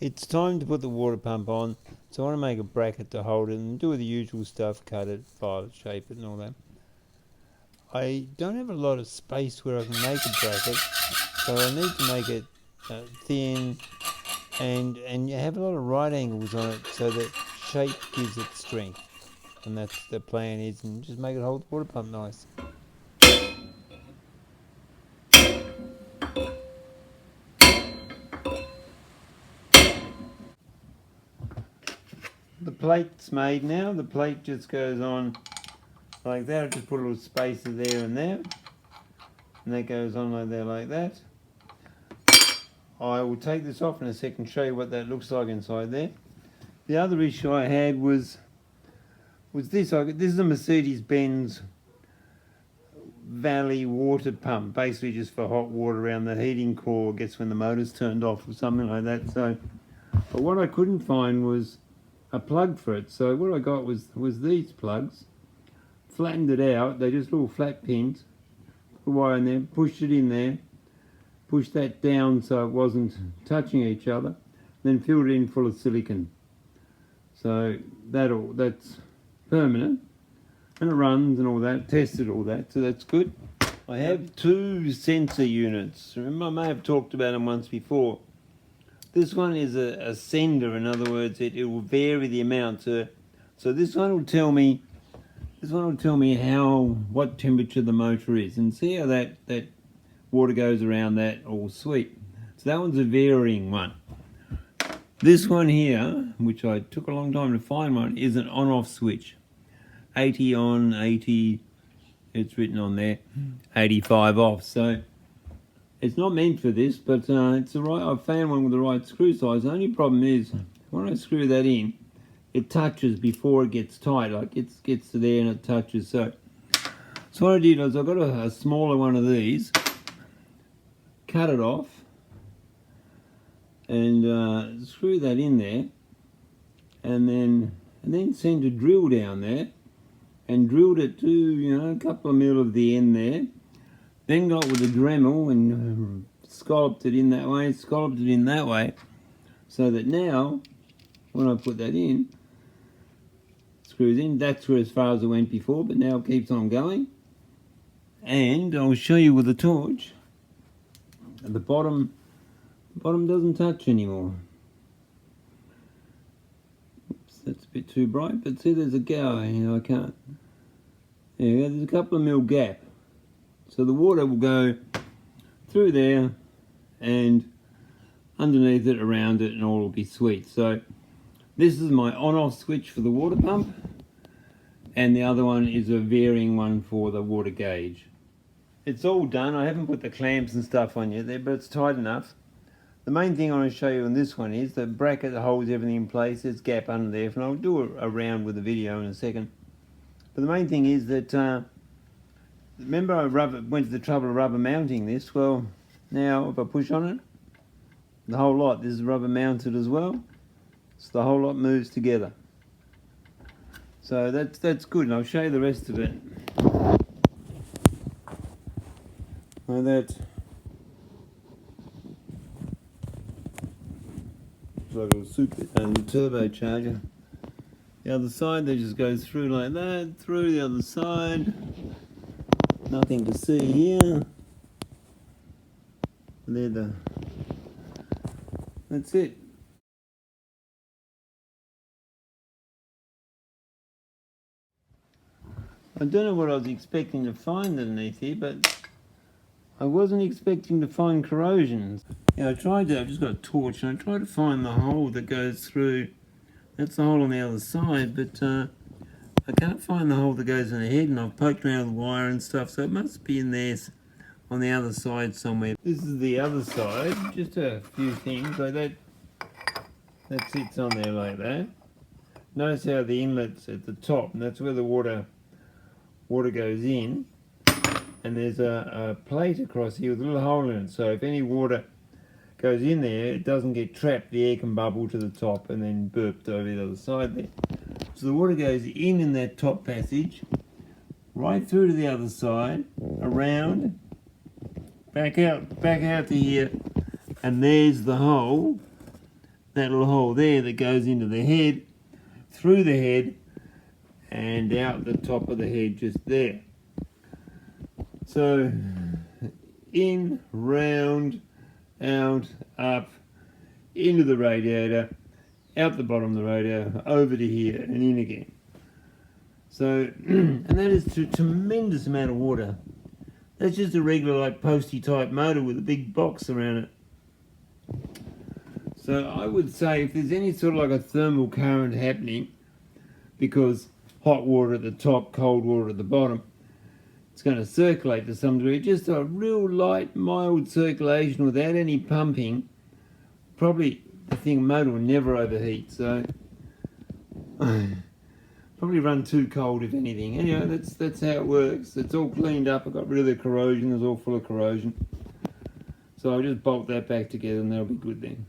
It's time to put the water pump on, so I want to make a bracket to hold it and do the usual stuff, cut it, file it, shape it and all that. I don't have a lot of space where I can make a bracket, so I need to make it thin and you have a lot of right angles on it so that shape gives it strength. And that's the plan is, and just make it hold the water pump nice. The plate's made now. The plate just goes on like that. I just put a little spacer there and there. And that goes on like there, like that. I will take this off in a second, show you what that looks like inside there. The other issue I had was this. This is a Mercedes-Benz Valley water pump, basically just for hot water around the heating core, I guess when the motor's turned off or something like that. So, but what I couldn't find was a plug for it. So what I got was these plugs, flattened it out. They're just little flat pins, put a wire in there, pushed it in there, pushed that down so it wasn't touching each other, then filled it in full of silicone. So that's permanent, and it runs and all that, tested all that, so that's good. I have two sensor units. Remember, I may have talked about them once before. This one is a sender, in other words, it will vary the amount. So this one will tell me what temperature the motor is, and see how that water goes around that all sweet. So that one's a varying one. This one here, which I took a long time to find one, is an on-off switch. 80 on, 80, it's written on there, 85 off. So it's not meant for this, but it's the right. I've found one with the right screw size. The only problem is when I screw that in, it touches before it gets tight. Like it gets to there and it touches. So what I did was I got a smaller one of these, cut it off, and screw that in there, and then sent a drill down there, and drilled it to a couple of mil of the end there. Then got with a Dremel and scalloped it in that way, so that now, when I put that in, screws in, that's where as far as it went before, but now it keeps on going. And I'll show you with a torch, the bottom doesn't touch anymore. Oops, that's a bit too bright, but see there's a gap, I can't. Yeah, there's a couple of mil gap. So the water will go through there and underneath it, around it, and all will be sweet. So this is my on-off switch for the water pump, and the other one is a varying one for the water gauge. It's all done. I haven't put the clamps and stuff on yet there, but it's tight enough. The main thing I want to show you on this one is the bracket that holds everything in place. There's a gap under there, and I'll do a round with the video in a second. But the main thing is that remember I went to the trouble of rubber mounting this. Well, now if I push on it, the whole lot, this is rubber mounted as well, so the whole lot moves together. So that's good, and I'll show you the rest of it. Like that. It's like a little super turbocharger. The other side, they just go through like that, through the other side. Nothing to see here. That's it. I don't know what I was expecting to find underneath here, but I wasn't expecting to find corrosion. I've just got a torch, and I tried to find the hole that goes through. That's the hole on the other side, but I can't find the hole that goes in the head, and I've poked around with wire and stuff, so it must be in there on the other side somewhere. This is the other side, just a few things like that. That sits on there like that. Notice how the inlet's at the top, and that's where the water goes in. And there's a plate across here with a little hole in it, so if any water goes in there, it doesn't get trapped. The air can bubble to the top and then burp over the other side there. So the water goes in that top passage, right through to the other side, around, back out to here, and there's the hole that little hole there that goes into the head, through the head, and out the top of the head just there. So in, round, out, up, into the radiator, out the bottom of the radiator, over to here and in again. So, and that is a tremendous amount of water. That's just a regular like Postie type motor with a big box around it. So I would say if there's any sort of like a thermal current happening, because hot water at the top, cold water at the bottom, it's going to circulate to some degree. Just a real light, mild circulation without any pumping. Probably the motor will never overheat. So probably run too cold if anything. Anyway, that's how it works. It's all cleaned up. I got rid of the corrosion. It's all full of corrosion. So I'll just bolt that back together and that'll be good then.